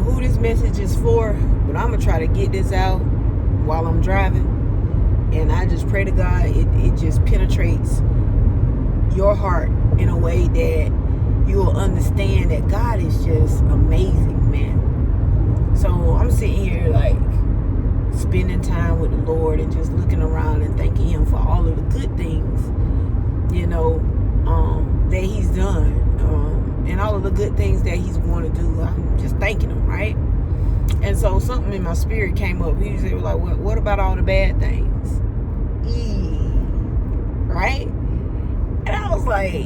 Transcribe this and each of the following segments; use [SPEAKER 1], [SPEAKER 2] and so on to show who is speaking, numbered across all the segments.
[SPEAKER 1] who this message is for, but I'm going to try to get this out while I'm driving. And I just pray to God it just penetrates your heart in a way that you will understand that God is just amazing, man. So I'm sitting here like spending time with the Lord and just looking around and thanking Him for all of the good things, that He's done, and all of the good things that He's going to do. I'm just thanking Him, right? And so something in my spirit came up. He was like, what about all the bad things? Right? And I was like,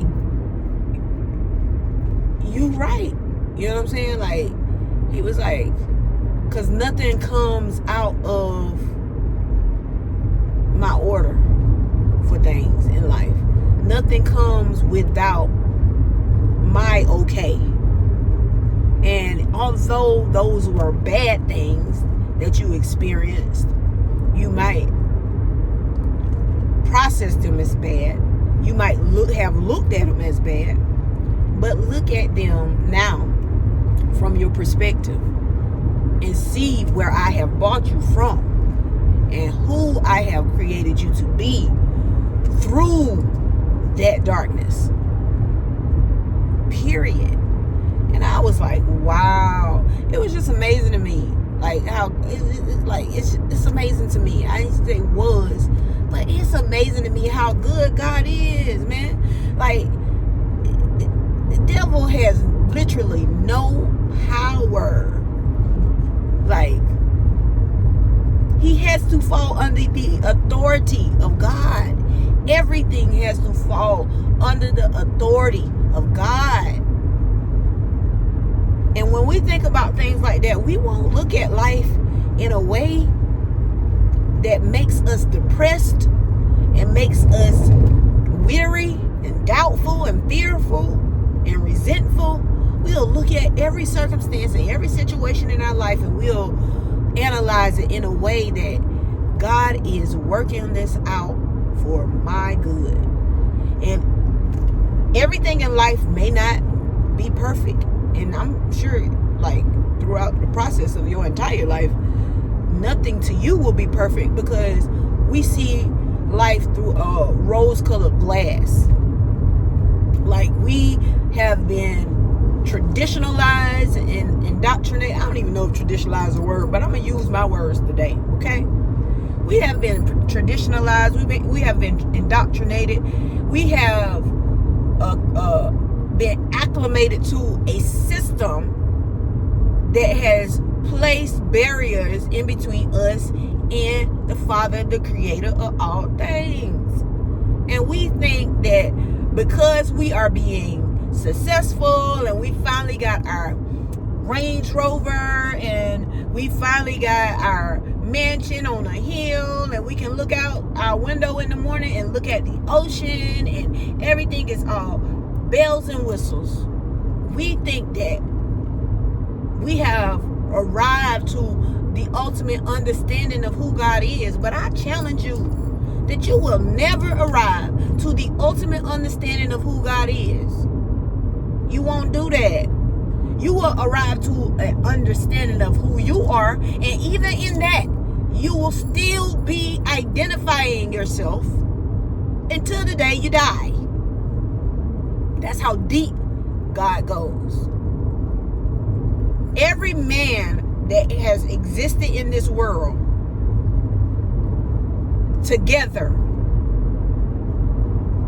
[SPEAKER 1] you right. You know what I'm saying? Like, he was like, because nothing comes out of my order for things in life. Nothing comes without my okay. And although those were bad things that you experienced, you might process them as bad. You might have looked at them as bad. But look at them now from your perspective and see where I have brought you from and who I have created you to be through that darkness. Period. And I was like, wow. It was just amazing to me. Like how it's amazing to me. I didn't say was, but it's amazing to me how good God is, man. Like, the devil has literally no power. Like, he has to fall under the authority of God. Everything has to fall under the authority of God. And when we think about things like that, we won't look at life in a way that makes us depressed and makes us weary and doubtful and fearful and resentful. We'll look at every circumstance and every situation in our life and we'll analyze it in a way that God is working this out for my good. And everything in life may not be perfect. And I'm sure, like, throughout the process of your entire life, nothing to you will be perfect because we see life through a rose-colored glass. Like, we have been traditionalized and indoctrinated. I don't even know if traditionalized is a word, but I'm going to use my words today, okay? We have been traditionalized. We have been indoctrinated. We have been acclimated to a system that has placed barriers in between us and the Father, the creator of all things. And we think that because we are being successful and we finally got our Range Rover and we finally got our mansion on a hill and we can look out our window in the morning and look at the ocean and everything is all bells and whistles. We think that we have arrived to the ultimate understanding of who God is, but I challenge you that you will never arrive to the ultimate understanding of who God is. You won't do that. You will arrive to an understanding of who you are, and even in that, you will still be identifying yourself until the day you die. That's how deep God goes. Every man that has existed in this world together,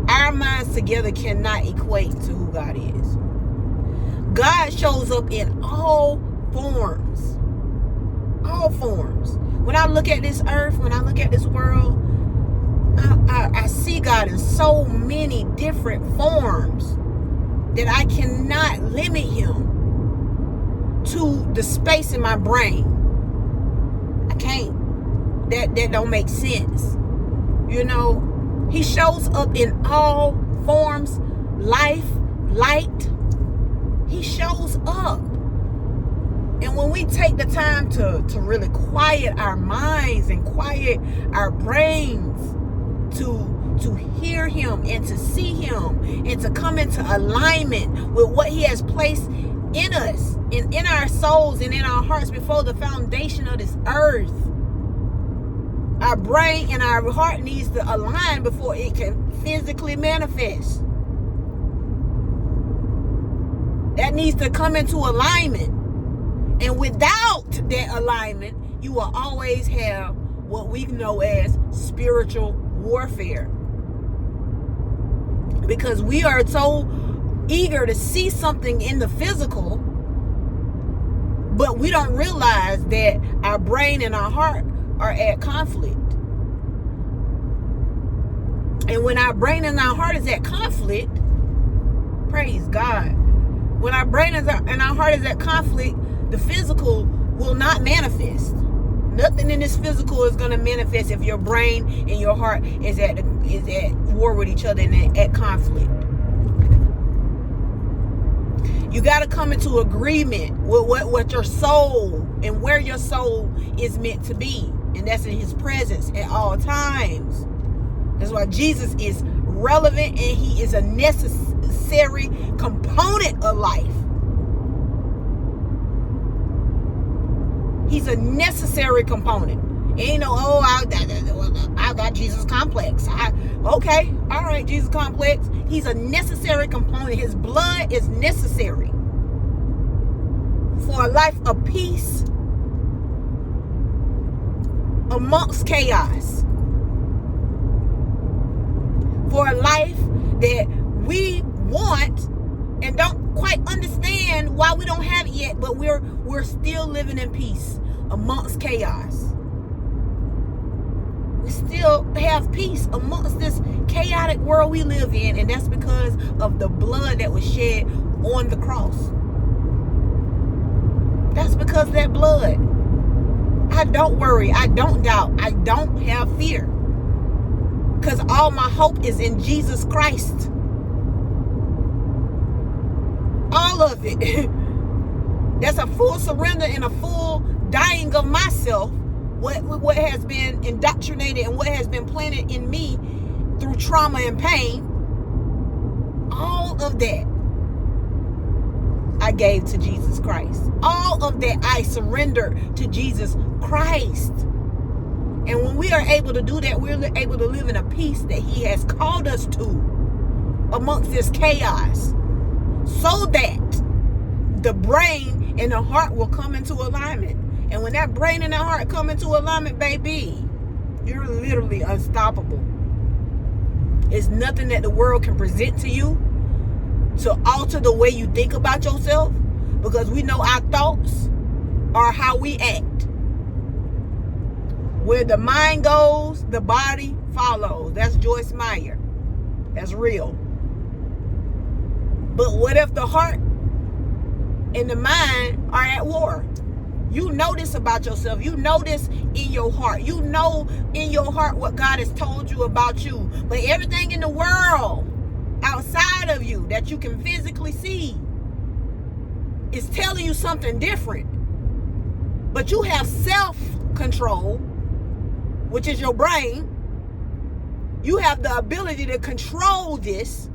[SPEAKER 1] our minds together cannot equate to who God is. God shows up in all forms. All forms. When I look at this earth, when I look at this world, I see God in so many different forms that I cannot limit Him to the space in my brain. I can't. That don't make sense. You know, He shows up in all forms, life, light. He shows up. And when we take the time to really quiet our minds and quiet our brains to hear Him and to see Him and to come into alignment with what He has placed in us, in our souls and in our hearts before the foundation of this earth. Our brain and our heart needs to align before it can physically manifest. That needs to come into alignment. And without that alignment, you will always have what we know as spiritual warfare. Because we are so eager to see something in the physical, but we don't realize that our brain and our heart are at conflict. And when our brain and our heart is at conflict, praise God. When our brain and our heart is at conflict, the physical will not manifest. Nothing in this physical is going to manifest if your brain and your heart is at war with each other and at conflict. You got to come into agreement with what your soul and where your soul is meant to be. And that's in his presence at all times. That's why Jesus is relevant and he is a necessary component of life. He's a necessary component. Ain't no, I got Jesus complex. Okay, all right, Jesus complex. He's a necessary component. His blood is necessary for a life of peace amongst chaos. For a life that we want and don't quite understand why we don't have it yet, but we're still living in peace amongst chaos. We still have peace amongst this chaotic world we live in, and that's because of the blood that was shed on the cross. That's because of that blood. I don't worry. I don't doubt. I don't have fear. Because all my hope is in Jesus Christ. All of it. That's a full surrender and a full dying of myself. What has been indoctrinated and what has been planted in me through trauma and pain. All of that I gave to Jesus Christ. All of that I surrendered to Jesus Christ. And when we are able to do that, we're able to live in a peace that he has called us to amongst this chaos, so that the brain and the heart will come into alignment. And when that brain and that heart come into alignment, baby, you're literally unstoppable. It's nothing that the world can present to you to alter the way you think about yourself, because we know our thoughts are how we act. Where the mind goes, the body follows. That's Joyce Meyer. That's real. But what if the heart and the mind are at war? You know this about yourself. You know this in your heart. You know in your heart what God has told you about you. But everything in the world outside of you that you can physically see is telling you something different. But you have self-control, which is your brain. You have the ability to control this,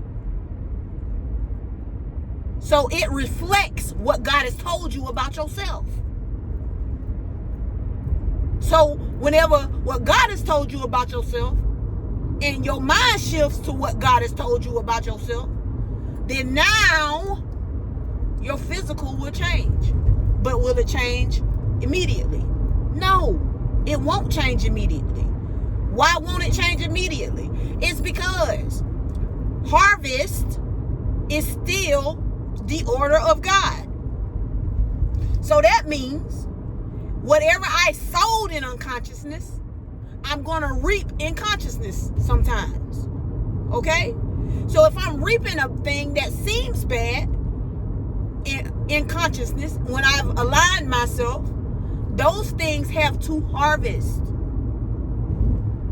[SPEAKER 1] so it reflects what God has told you about yourself. So whenever what God has told you about yourself and your mind shifts to what God has told you about yourself, then now your physical will change. But will it change immediately? No. It won't change immediately. Why won't it change immediately? It's because harvest is still the order of God. So that means whatever I sowed in unconsciousness, I'm going to reap in consciousness sometimes. Okay? So if I'm reaping a thing that seems bad in consciousness, when I've aligned myself, those things have to harvest.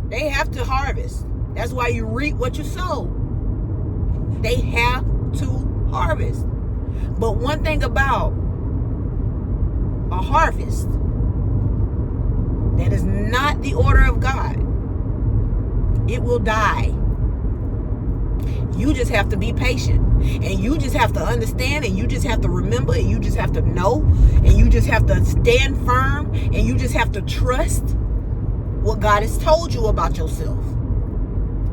[SPEAKER 1] They have to harvest. That's why you reap what you sow. They have to harvest. But one thing about a harvest that is not the order of God, it will die. You just have to be patient, and you just have to understand, and you just have to remember, and you just have to know, and you just have to stand firm, and you just have to trust what God has told you about yourself.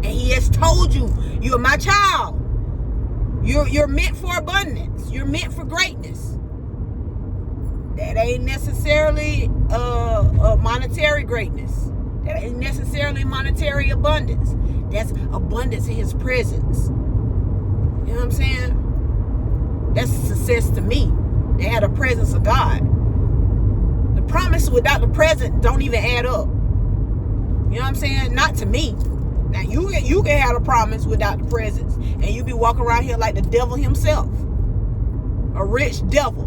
[SPEAKER 1] And he has told you, you're my child. You're meant for abundance. You're meant for greatness. That ain't necessarily a monetary greatness. That ain't necessarily monetary abundance. That's abundance in his presence. You know what I'm saying? That's success to me. They had the presence of God. The promise without the present don't even add up. You know what I'm saying? Not to me. Now you can have a promise without the presence, and you be walking around here like the devil himself, a rich devil.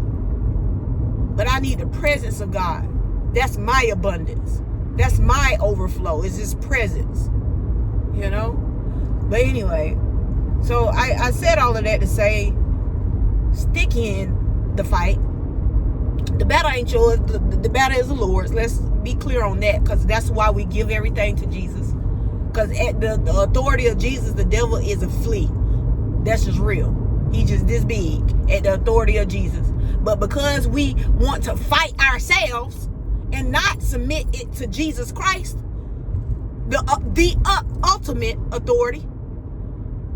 [SPEAKER 1] But I need the presence of God. That's my abundance. That's my overflow. Is his presence. You know? But anyway, so I said all of that to say, stick in the fight. The battle ain't yours. The battle is the Lord's. Let's be clear on that, because that's why we give everything to Jesus. Because at the authority of Jesus, the devil is a flea. That's just real. He just this big at the authority of Jesus. But because we want to fight ourselves and not submit it to Jesus Christ, the ultimate authority,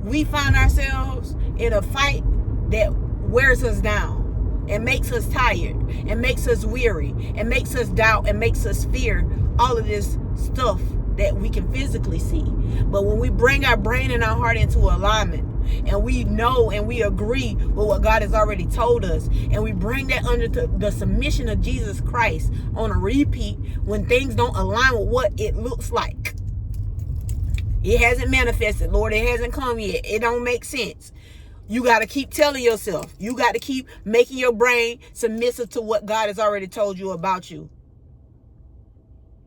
[SPEAKER 1] we find ourselves in a fight that wears us down and makes us tired and makes us weary and makes us doubt and makes us fear all of this stuff that we can physically see. But when we bring our brain and our heart into alignment, and we know and we agree with what God has already told us, and we bring that under the submission of Jesus Christ on a repeat, when things don't align with what it looks like, it hasn't manifested, Lord, it hasn't come yet, it don't make sense, you got to keep telling yourself, you got to keep making your brain submissive to what God has already told you about you.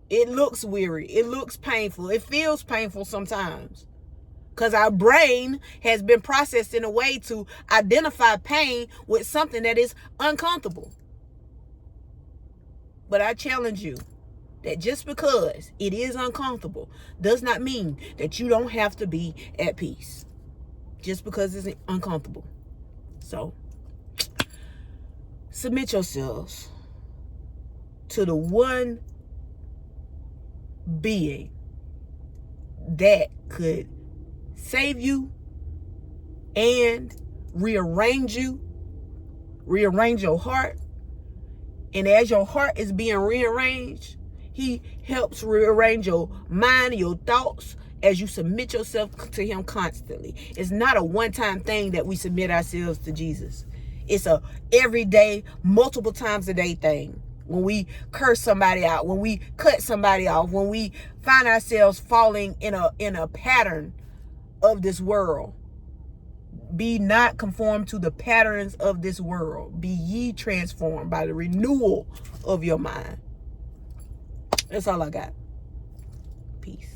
[SPEAKER 1] It looks weary. It looks painful. It feels painful sometimes. Because our brain has been processed in a way to identify pain with something that is uncomfortable. But I challenge you that just because it is uncomfortable does not mean that you don't have to be at peace. Just because it's uncomfortable. So, submit yourselves to the one being that could save you and rearrange your heart. And as your heart is being rearranged, he helps rearrange your mind and your thoughts as you submit yourself to him constantly. It's not a one-time thing that we submit ourselves to Jesus. It's a everyday, multiple times a day thing. When we curse somebody out, when we cut somebody off, when we find ourselves falling in a pattern of this world. Be not conformed to the patterns of this world. Be ye transformed by the renewal of your mind. That's all I got. Peace.